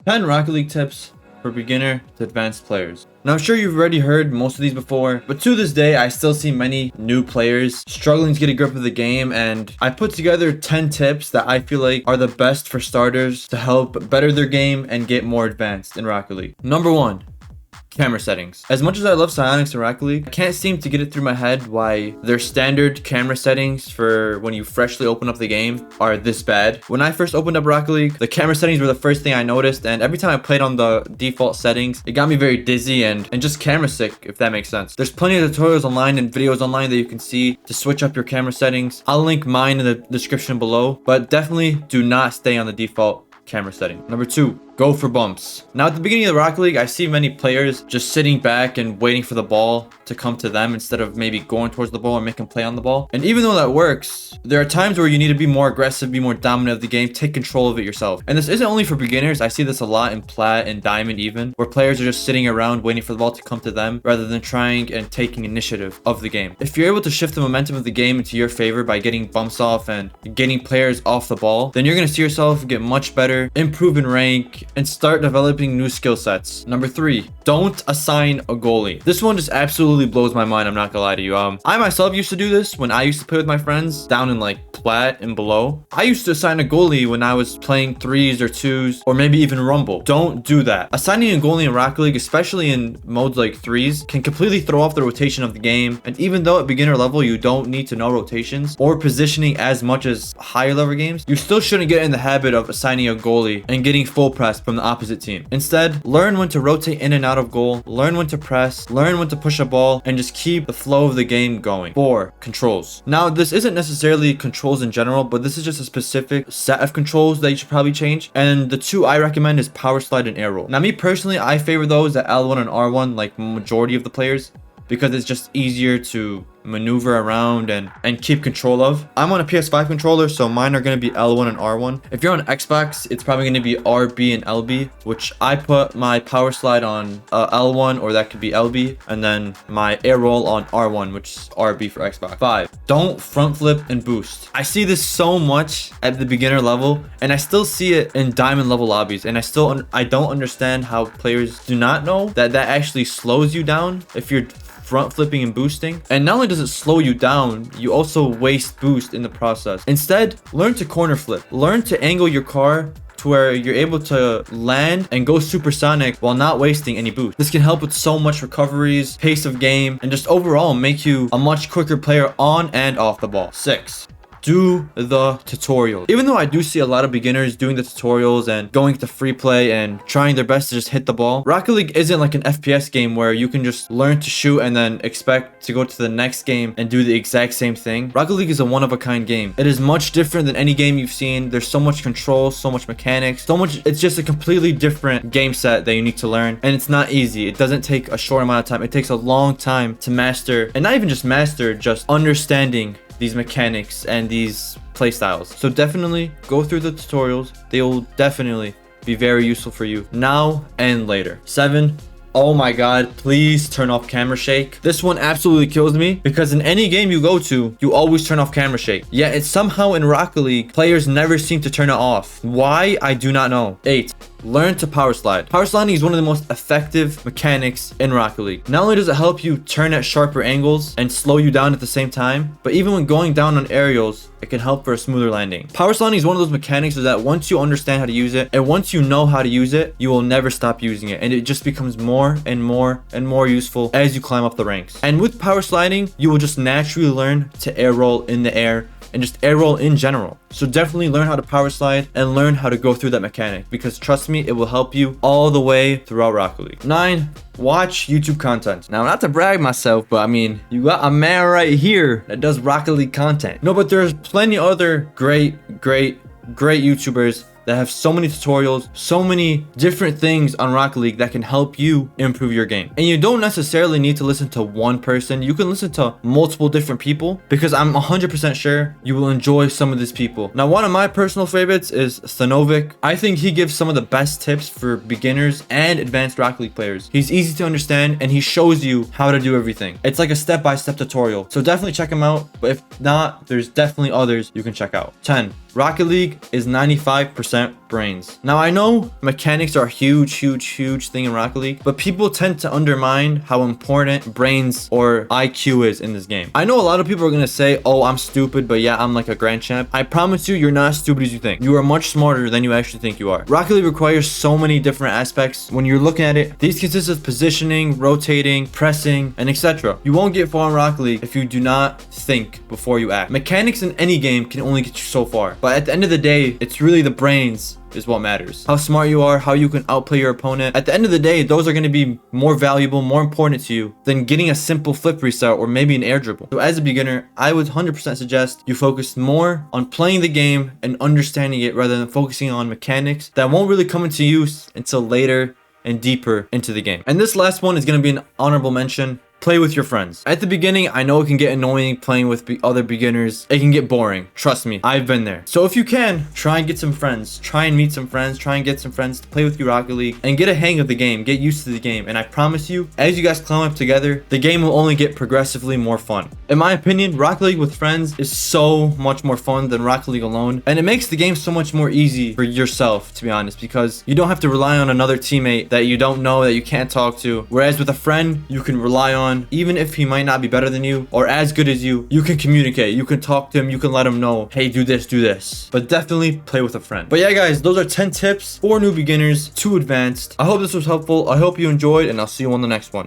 10 Rocket League tips for beginner to advanced players. Now, I'm sure you've already heard most of these before, but to this day, I still see many new players struggling to get a grip of the game, and I put together 10 tips that I feel like are the best for starters to help better their game and get more advanced in Rocket League. Number 1. Camera settings. As much as I love Psionics in Rocket League, I can't seem to get it through my head why their standard camera settings for when you freshly open up the game are this bad. When I first opened up Rocket League, the camera settings were the first thing I noticed, and every time I played on the default settings, it got me very dizzy and just camera sick, if that makes sense. There's plenty of tutorials online and videos online that you can see to switch up your camera settings. I'll link mine in the description below, but definitely do not stay on the default camera setting. Number 2. Go for bumps. Now, at the beginning of the Rocket League, I see many players just sitting back and waiting for the ball to come to them instead of maybe going towards the ball or making play on the ball. And even though that works, there are times where you need to be more aggressive, be more dominant of the game, take control of it yourself. And this isn't only for beginners. I see this a lot in Plat and Diamond even, where players are just sitting around waiting for the ball to come to them rather than trying and taking initiative of the game. If you're able to shift the momentum of the game into your favor by getting bumps off and getting players off the ball, then you're going to see yourself get much better, improve in rank, and start developing new skill sets. Number 3, don't assign a goalie. This one just absolutely blows my mind, I'm not gonna lie to you. I myself used to do this when I used to play with my friends down in like Plat and below. I used to assign a goalie when I was playing 3s or 2s or maybe even Rumble. Don't do that. Assigning a goalie in Rocket League, especially in modes like 3s, can completely throw off the rotation of the game. And even though at beginner level you don't need to know rotations or positioning as much as higher level games, you still shouldn't get in the habit of assigning a goalie and getting full press from the opposite team. Instead, learn when to rotate in and out of goal, learn when to press, learn when to push a ball, and just keep the flow of the game going. 4. Controls. Now, this isn't necessarily controls in general, but this is just a specific set of controls that you should probably change. And the 2 I recommend is Powerslide and Air Roll. Now, me personally, I favor those at L1 and R1 like majority of the players, because it's just easier to maneuver around and keep control of. I'm on a PS5 controller, so mine are going to be L1 and R1. If you're on Xbox, it's probably going to be RB and LB, which I put my power slide on L1, or that could be LB, and then my air roll on R1, which is RB for Xbox. 5. Don't front flip and boost. I see this so much at the beginner level, and I still see it in diamond level lobbies, and I don't understand how players do not know that that actually slows you down if you're front flipping and boosting. And not only does it slow you down, you also waste boost in the process. Instead, learn to corner flip. Learn to angle your car to where you're able to land and go supersonic while not wasting any boost. This can help with so much recoveries, pace of game, and just overall make you a much quicker player on and off the ball. 6. Do the tutorial. Even though I do see a lot of beginners doing the tutorials and going to free play and trying their best to just hit the ball, Rocket League isn't like an FPS game where you can just learn to shoot and then expect to go to the next game and do the exact same thing. Rocket League is a one-of-a-kind game. It is much different than any game you've seen. There's so much control, so much mechanics, so much. It's just a completely different game set that you need to learn, and it's not easy. It doesn't take a short amount of time. It takes a long time to master, and not even just master, just understanding these mechanics and these playstyles. So definitely go through the tutorials. They will definitely be very useful for you now and later. 7. Oh my god, please turn off camera shake. This one absolutely kills me because in any game you go to, you always turn off camera shake. Yet it's somehow in Rocket League, players never seem to turn it off. Why? I do not know. 8. Learn to power slide. Power sliding is one of the most effective mechanics in Rocket League. Not only does it help you turn at sharper angles and slow you down at the same time, but even when going down on aerials, it can help for a smoother landing. Power sliding is one of those mechanics that once you understand how to use it, and once you know how to use it, you will never stop using it, and it just becomes more and more and more useful as you climb up the ranks. And with power sliding, you will just naturally learn to air roll in the air and just air roll in general. So definitely learn how to power slide and learn how to go through that mechanic, because trust me, it will help you all the way throughout Rocket League. 9. Watch YouTube content. Now, not to brag myself, but I mean, you got a man right here that does Rocket League content. No, but there's plenty other great YouTubers that have so many tutorials, so many different things on Rocket League that can help you improve your game. And you don't necessarily need to listen to one person. You can listen to multiple different people, because I'm 100% sure you will enjoy some of these people. Now, one of my personal favorites is Thanovic. I think he gives some of the best tips for beginners and advanced Rocket League players. He's easy to understand and he shows you how to do everything. It's like a step-by-step tutorial. So definitely check him out. But if not, there's definitely others you can check out. 10. Rocket League is 95% brains. Now I know mechanics are a huge thing in Rocket League, but people tend to undermine how important brains or IQ is in this game. I know a lot of people are gonna say, oh, I'm stupid, but yeah, I'm like a grand champ. I promise you, you're not as stupid as you think. You are much smarter than you actually think you are. Rocket League requires so many different aspects. When you're looking at it, these consist of positioning, rotating, pressing, and etc. You won't get far in Rocket League if you do not think before you act. Mechanics in any game can only get you so far, but at the end of the day, it's really the brains is what matters. How smart you are, how you can outplay your opponent. At the end of the day, those are going to be more valuable, more important to you than getting a simple flip reset or maybe an air dribble. So as a beginner, I would 100% suggest you focus more on playing the game and understanding it rather than focusing on mechanics that won't really come into use until later and deeper into the game. And this last one is going to be an honorable mention. Play with your friends. At the beginning, I know it can get annoying playing with other beginners. It can get boring. Trust me, I've been there. So if you can, try and get some friends. Try and meet some friends. Try and get some friends to play with you Rocket League and get a hang of the game. Get used to the game. And I promise you, as you guys climb up together, the game will only get progressively more fun. In my opinion, Rocket League with friends is so much more fun than Rocket League alone. And it makes the game so much more easy for yourself, to be honest, because you don't have to rely on another teammate that you don't know, that you can't talk to. Whereas with a friend, you can rely on, even if he might not be better than you or as good as you can communicate, you can talk to him, you can let him know, hey, do this, but definitely play with a friend. But yeah, guys, those are 10 tips for new beginners to advanced. I hope this was helpful. I hope you enjoyed, and I'll see you on the next one.